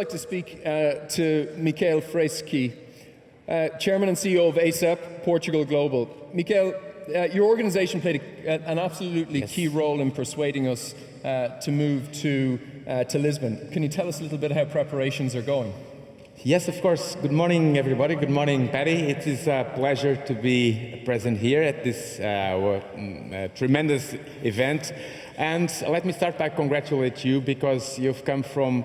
like to speak to Michael Freschi, Chairman and CEO of ASAP Portugal Global. Michael, your organization played an absolutely key role in persuading us to move to Lisbon. Can you tell us a little bit how preparations are going? Yes, of course. Good morning, everybody. Good morning, Patty. It is a pleasure to be present here at this tremendous event. And let me start by congratulating you because you've come from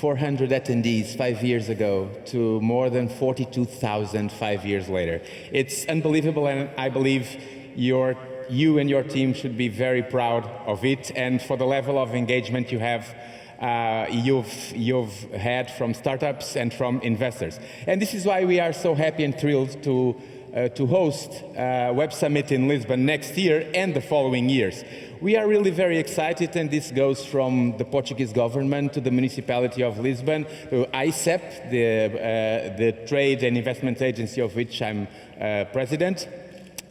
400 attendees 5 years ago to more than 42,000 5 years later. It's unbelievable, and I believe you and your team should be very proud of it and for the level of engagement you have. You've had from startups and from investors. And this is why we are so happy and thrilled to host Web Summit in Lisbon next year and the following years. We are really very excited, and this goes from the Portuguese government to the municipality of Lisbon, to ICEP, the trade and investment agency of which I'm president.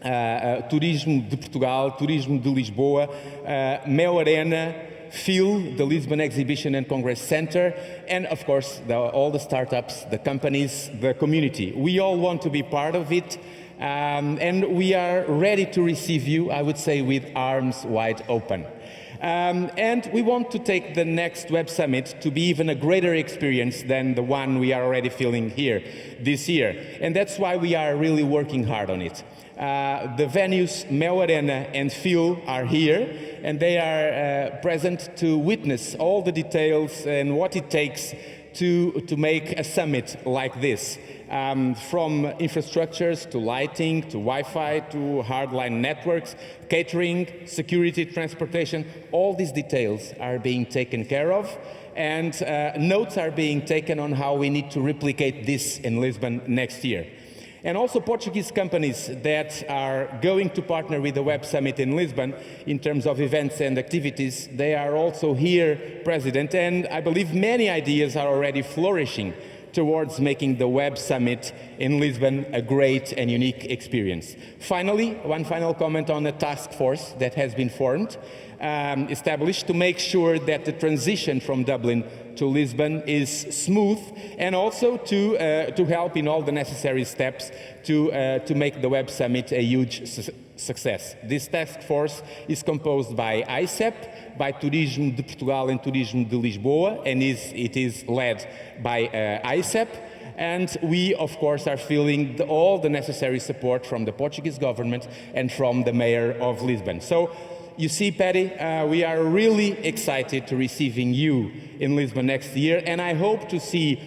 Turismo de Portugal, Turismo de Lisboa, Mel Arena, FIL, the Lisbon Exhibition and Congress Center, and of course all the startups, the companies, the community. We all want to be part of it, and we are ready to receive you, I would say, with arms wide open. And we want to take the next Web Summit to be even a greater experience than the one we are already feeling here this year. And that's why we are really working hard on it. The venues, Mel Arena and FIL, are here, and they are present to witness all the details and what it takes to make a summit like this. From infrastructures to lighting, to Wi-Fi, to hardline networks, catering, security, transportation, all these details are being taken care of, and notes are being taken on how we need to replicate this in Lisbon next year. And also Portuguese companies that are going to partner with the Web Summit in Lisbon in terms of events and activities, they are also here present, and I believe many ideas are already flourishing towards making the Web Summit in Lisbon a great and unique experience. Finally, one final comment on a task force that has been formed, established to make sure that the transition from Dublin to Lisbon is smooth, and also to help in all the necessary steps to make the Web Summit a huge success. This task force is composed by ICEP, by Turismo de Portugal and Turismo de Lisboa, and it is led by ICEP. And we, of course, are feeling all the necessary support from the Portuguese government and from the mayor of Lisbon. So, you see, Patty, we are really excited to receiving you in Lisbon next year, and I hope to see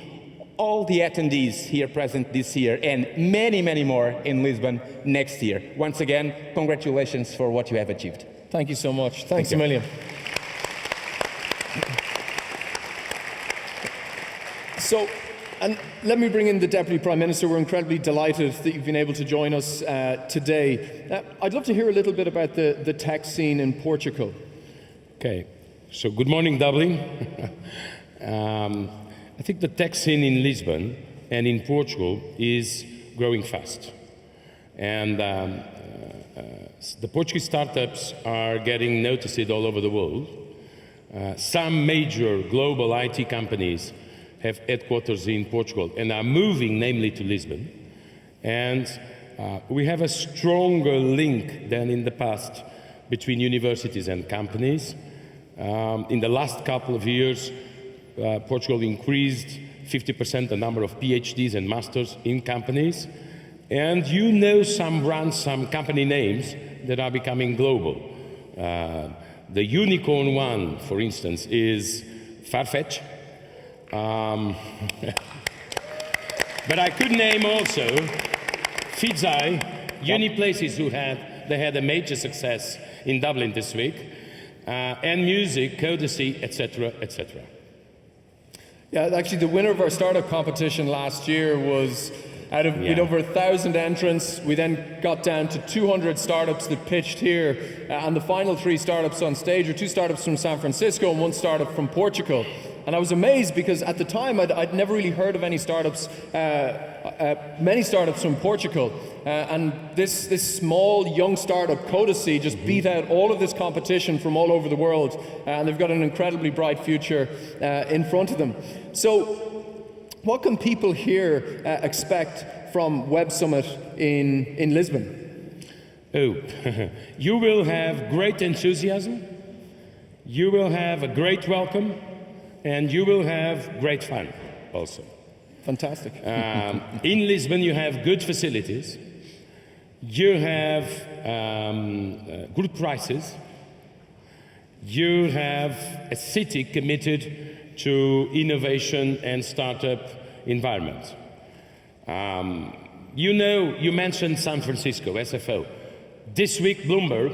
all the attendees here present this year and many, many more in Lisbon next year. Once again, congratulations for what you have achieved. Thank you so much. Thanks a million. So, and let me bring in the Deputy Prime Minister. We're incredibly delighted that you've been able to join us today. I'd love to hear a little bit about the tech scene in Portugal. Okay, so good morning, Dublin. I think the tech scene in Lisbon and in Portugal is growing fast. And the Portuguese startups are getting noticed all over the world. Some major global IT companies have headquarters in Portugal and are moving namely to Lisbon. And we have a stronger link than in the past between universities and companies. In the last couple of years, Portugal increased 50% the number of PhDs and masters in companies. And you know some brands, some company names that are becoming global. The unicorn one, for instance, is Farfetch. But I could name also Fizai, Uniplaces, they had a major success in Dublin this week, and Music, Codacy, etc., etc. Yeah, actually, the winner of our startup competition last year was with over 1,000 entrants. We then got down to 200 startups that pitched here, and the final 3 startups on stage were 2 startups from San Francisco and 1 startup from Portugal. And I was amazed because at the time I'd never really heard of any startups, many startups from Portugal. And this small young startup, Codacy, just beat out all of this competition from all over the world. And they've got an incredibly bright future in front of them. So what can people here expect from Web Summit in Lisbon? Oh, you will have great enthusiasm, you will have a great welcome, and you will have great fun also. Fantastic. In Lisbon, you have good facilities, you have good prices, you have a city committed to innovation and startup environment. You know, you mentioned San Francisco, SFO. This week, Bloomberg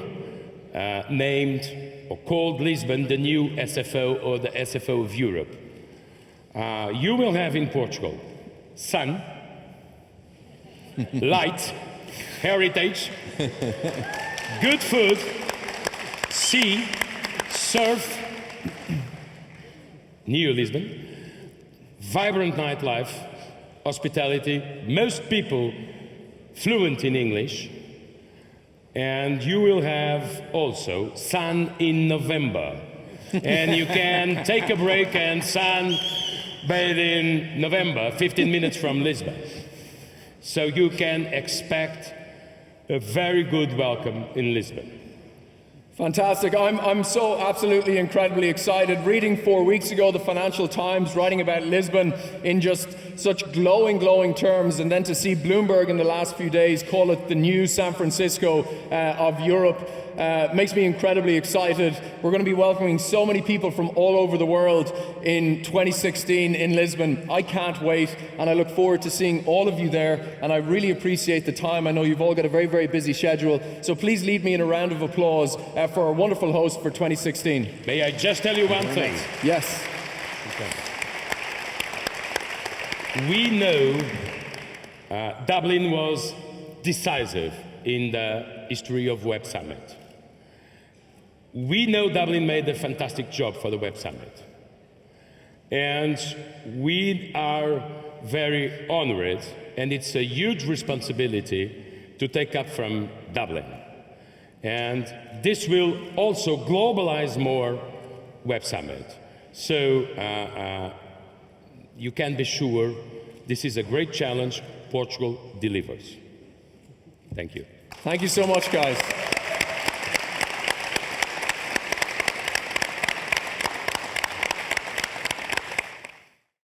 named or called Lisbon the new SFO or the SFO of Europe. You will have in Portugal sun, light, heritage, good food, sea, surf, New Lisbon, vibrant nightlife, hospitality, most people fluent in English, and you will have also sun in November. And you can take a break and sun bathe in November, 15 minutes from Lisbon. So you can expect a very good welcome in Lisbon. Fantastic. I'm so absolutely incredibly excited. Reading 4 weeks ago the Financial Times writing about Lisbon in just such glowing terms, and then to see Bloomberg in the last few days call it the new San Francisco of Europe makes me incredibly excited. We're going to be welcoming so many people from all over the world in 2016 in Lisbon. I can't wait, and I look forward to seeing all of you there, and I really appreciate the time. I know you've all got a very busy schedule, so please lead me in a round of applause for our wonderful host for 2016. May I just tell you one thing? Yes. Okay. We know Dublin was decisive in the history of Web Summit. We know Dublin made a fantastic job for the Web Summit. And we are very honored, and it's a huge responsibility to take up from Dublin. And this will also globalize more Web Summit. So you can be sure this is a great challenge. Portugal delivers. Thank you. Thank you so much, guys.